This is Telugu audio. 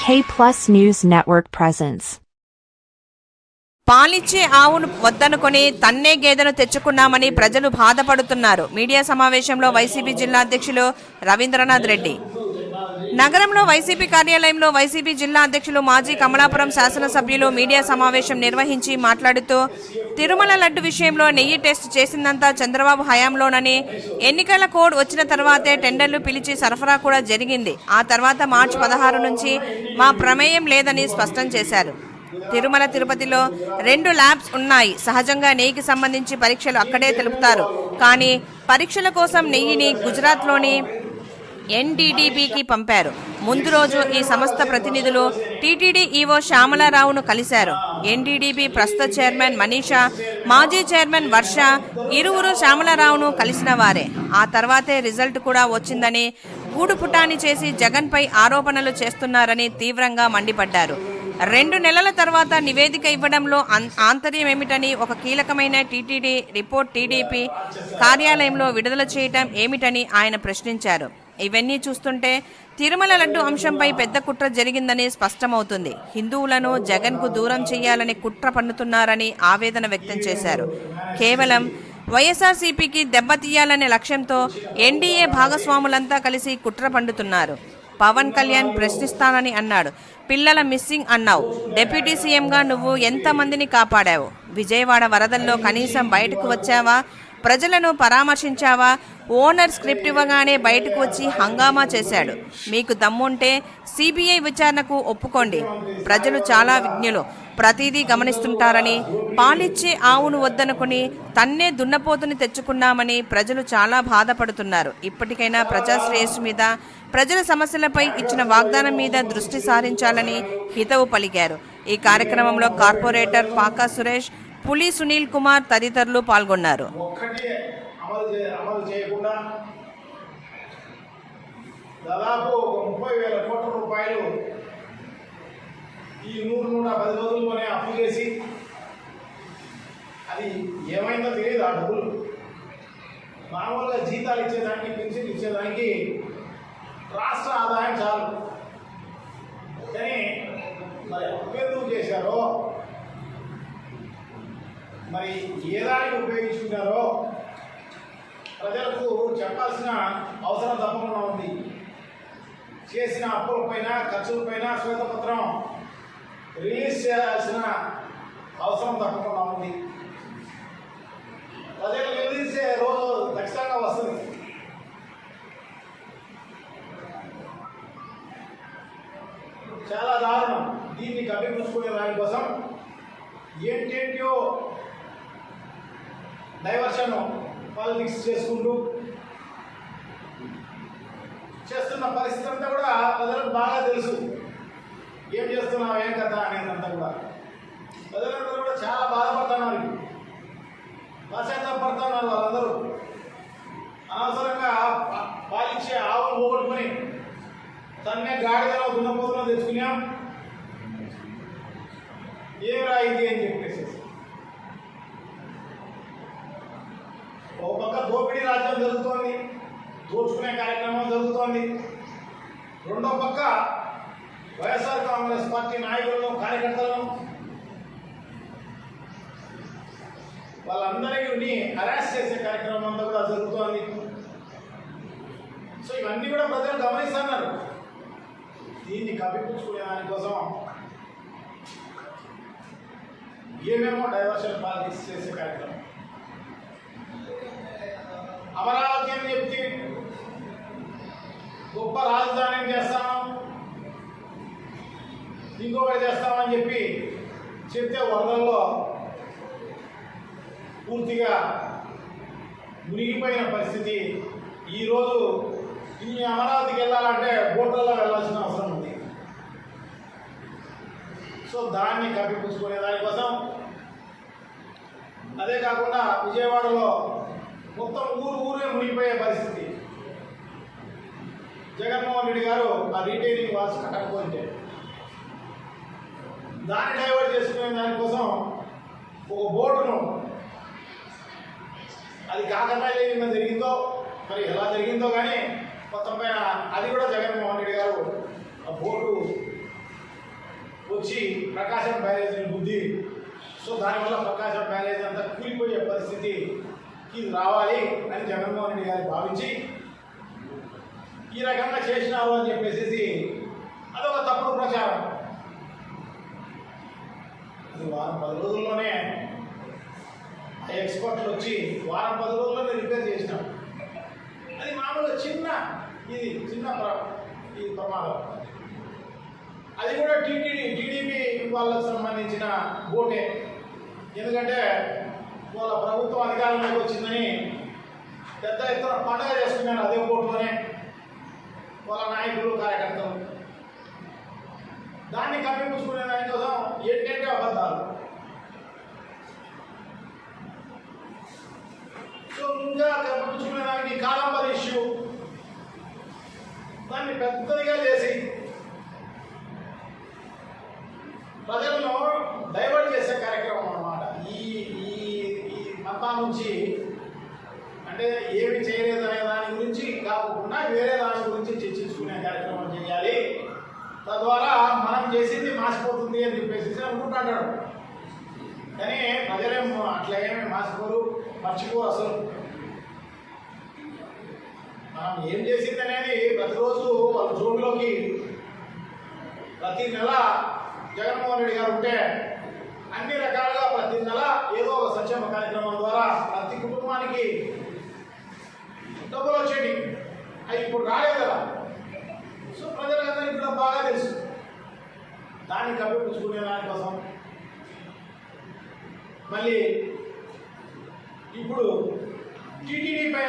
K+ News Network presents. పాలిచ్చే ఆవును వద్దనుకొని తన్నే గేదెను తెచ్చుకున్నామని ప్రజలు బాధపడుతున్నారు. మీడియా సమావేశంలో వైసీపీ జిల్లా అధ్యక్షులు రవీంద్రనాథ్ రెడ్డి. నగరంలో వైసీపీ కార్యాలయంలో వైసీపీ జిల్లా అధ్యక్షులు మాజీ కమలాపురం శాసనసభ్యులు మీడియా సమావేశం నిర్వహించి మాట్లాడుతూ తిరుమల లడ్డు విషయంలో నెయ్యి టెస్ట్ చేసిందంతా చంద్రబాబు హయాంలోనని, ఎన్నికల కోడ్ వచ్చిన తర్వాతే టెండర్లు పిలిచి సరఫరా కూడా జరిగింది. ఆ తర్వాత మార్చి 16 నుంచి మా ప్రమేయం లేదని స్పష్టం చేశారు. తిరుమల తిరుపతిలో 2 ల్యాబ్స్ ఉన్నాయి. సహజంగా నెయ్యికి సంబంధించి పరీక్షలు అక్కడే తెలుపుతారు. కానీ పరీక్షల కోసం నెయ్యిని గుజరాత్లోని ఎన్డీడీబీకి పంపారు. ముందు రోజు ఈ సంస్థ ప్రతినిధులు టీటీడీ ఈవో శ్యామలారావును కలిశారు. ఎన్డీడీబీ ప్రస్తుత చైర్మన్ మనీషా, మాజీ చైర్మన్ వర్ష ఇరువురు శ్యామలారావును కలిసిన వారే. ఆ తర్వాతే రిజల్ట్ కూడా వచ్చిందని, గూడు పుటాని చేసి జగన్పై ఆరోపణలు చేస్తున్నారని తీవ్రంగా మండిపడ్డారు. 2 నెలల తర్వాత నివేదిక ఇవ్వడంలో ఆంతర్యం ఏమిటని, ఒక కీలకమైన టీటీడీ రిపోర్ట్ టీడీపీ కార్యాలయంలో విడుదల చేయటం ఏమిటని ఆయన ప్రశ్నించారు. ఇవన్నీ చూస్తుంటే తిరుమల లడ్డు అంశంపై పెద్ద కుట్ర జరిగిందని స్పష్టమవుతుంది. హిందువులను జగన్కు దూరం చేయాలని కుట్ర పన్నుతున్నారని ఆవేదన వ్యక్తం చేశారు. కేవలం వైఎస్ఆర్సీపీకి దెబ్బతీయాలనే లక్ష్యంతో ఎన్డీఏ భాగస్వాములంతా కలిసి కుట్ర పండుతున్నారు. పవన్ కళ్యాణ్ ప్రశ్నిస్తానని అన్నాడు. పిల్లల మిస్సింగ్ అన్నావు. డిప్యూటీ సీఎంగా నువ్వు ఎంతమందిని కాపాడావు? విజయవాడ వరదల్లో కనీసం బయటకు వచ్చావా? ప్రజలను పరామర్శించావా? ఓనర్ స్క్రిప్ట్ ఇవ్వగానే బయటకు వచ్చి హంగామా చేశాడు. మీకు దమ్ముంటే సిబిఐ విచారణకు ఒప్పుకోండి. ప్రజలు చాలా విజ్ఞులు, ప్రతిదీ గమనిస్తుంటారని, పాలిచ్చే ఆవును వద్దనుకుని తన్నే దున్నపోతుని తెచ్చుకున్నామని ప్రజలు చాలా బాధపడుతున్నారు. ఇప్పటికైనా ప్రజా శ్రేయస్సు మీద, ప్రజల సమస్యలపై ఇచ్చిన వాగ్దానం మీద దృష్టి సారించాలని హితవు పలికారు. ఈ కార్యక్రమంలో కార్పొరేటర్ పాకా సురేష్, పులి సునీల్ కుమార్ తదితరులు పాల్గొన్నారు. దాదాపు 30,000 కోట్ల రూపాయలు ఈ 110 రోజుల్లోనే అప్పు చేసి, అది ఏమైందో తెలియదు. ఆ డబ్బులు మామూలుగా జీతాలు ఇచ్చేదానికి, పెన్షన్ ఇచ్చేదానికి రాష్ట్ర ఆదాయం చాలు. కానీ మరి అప్పు ఎందుకు చేశారో, మరి ఏ దానికి ఉపయోగించుకున్నారో ప్రజలకు చెప్పాల్సిన అవసరం తప్పకుండా ఉంది. చేసిన అప్పులపైన, ఖర్చులపైన శ్వేతపత్రం రిలీజ్ చేయాల్సిన అవసరం తప్పకుండా ఉంది. ప్రజలు నిలదీసే రోజు ఖచ్చితంగా వస్తుంది. చాలా దారుణం. దీన్ని కప్పిపుచ్చుకునే దానికోసం ఏంటేంటో డైవర్షన్ పాలిటిక్స్ చేసుకుంటూ చేస్తున్న పరిస్థితి అంతా కూడా ప్రజలకు బాగా తెలుసు. ఏం చేస్తున్నావు, ఏం కథ అనేదంతా కూడా ప్రజలందరూ కూడా చాలా బాధపడుతున్నారు, పశ్చాత్తాపడుతున్నారు. వాళ్ళందరూ అనవసరంగా పాలిచ్చే ఆవులు పోగొట్టుకుని తన్నే గాడిదలో దున్నపోతున్నా తెచ్చుకున్నాం, ఏమిరా ఇది అని చెప్పేసి ఓ పక్క దోపిడీ రాజ్యం జరుగుతోంది, దోచుకునే కార్యక్రమం జరుగుతోంది. రెండో పక్క వైఎస్ఆర్ కాంగ్రెస్ పార్టీ నాయకులను, కార్యకర్తలను, వాళ్ళందరినీ హరాస్ చేసే కార్యక్రమం అంతా కూడా జరుగుతోంది. సో ఇవన్నీ కూడా ప్రజలు గమనిస్తున్నారు. దీన్ని కప్పిపుచ్చుకునే దానికోసం ఏమేమో డైవర్షన్ పాలిటిక్స్ చేసే కార్యక్రమం. అమరావతి అని చెప్తే గొప్ప రాజధాని చేస్తాం, ఇంకొకటి చేస్తామని చెప్పి చెప్తే వరదల్లో పూర్తిగా మునిగిపోయిన పరిస్థితి. ఈరోజు ఈ అమరావతికి వెళ్ళాలంటే బోట్లలో వెళ్ళాల్సిన అవసరం ఉంది. సో దాన్ని కప్పిపుచ్చుకునే దానికోసం, అదే కాకుండా విజయవాడలో మొత్తం ఊరే మునిగిపోయే పరిస్థితి. జగన్మోహన్ రెడ్డి గారు ఆ రీటైనింగ్ వాల్స్ కట్టకపోతే దాన్ని డైవర్ట్ చేసుకునే దానికోసం ఒక బోటును, అది కాకతాళీయంగా జరిగిందో మరి ఎలా జరిగిందో కానీ మొత్తం పైన అది కూడా జగన్మోహన్ రెడ్డి గారు ఆ బోటు వచ్చి ప్రకాశం బ్యారేజ్ బుద్ధి. సో దానివల్ల ప్రకాశం బ్యారేజ్ అంతా కూలిపోయే పరిస్థితికి రావాలి అని జగన్మోహన్ రెడ్డి గారు భావించి ఈ రకంగా చేసినారు అని చెప్పేసి అదొక తప్పుడు ప్రచారం. అది వారం 10 రోజుల్లోనే ఆ ఎక్స్పర్ట్లు వచ్చి వారం 10 రోజుల్లోనే రిపేర్ చేసినాం. అది మామూలుగా చిన్న ప్రమాదం. అది కూడా టీడీపీ వాళ్ళకు సంబంధించిన ఓటే. ఎందుకంటే వాళ్ళ ప్రభుత్వం అధికారంలోకి వచ్చిందని పెద్ద ఎత్తున పండుగ చేసుకున్నారు అదే ఓటుతోనే వాళ్ళ నాయకులు కార్యకర్తలు. దాన్ని కప్పిపుచ్చుకునే దానికోసం ఏంటంటే అబద్ధాలు. సో ఇంకా కప్పిపుచ్చుకునే దానికి కాలంబర్ ఇష్యూ దాన్ని పెద్దదిగా చేసి ప్రజలను డైవర్ట్ చేసే కార్యక్రమం అన్నమాట. ఈ మతా నుంచి అంటే ఏమి చేయలేదు అనే దాని గురించి కాకుండా వేరే దాని గురించి చర్చించుకునే కార్యక్రమం చేయాలి. తద్వారా మనం చేసింది మాసిపోతుంది అని చెప్పేసి అనుకుంటాడు. కానీ ప్రజలేమో అట్లా ఏమీ మాసిపోరు, మర్చిపోరు. అసలు మనం ఏం చేసింది అనేది ప్రతిరోజు వాళ్ళ జోబులోకి ప్రతి నెల జగన్మోహన్ రెడ్డి గారు ఉంటే అన్ని రకాలుగా ప్రతి నెల ఏదో ఒక సంక్షేమ కార్యక్రమం ద్వారా ప్రతి కుటుంబానికి డబ్బులు వచ్చేటి. అవి ఇప్పుడు రాలేదు కదా. సో ప్రజలందరికీ కూడా బాగా తెలుసు. దాన్ని కప్పిపుచ్చుకునే దానికోసం మళ్ళీ ఇప్పుడు టీటీడీపై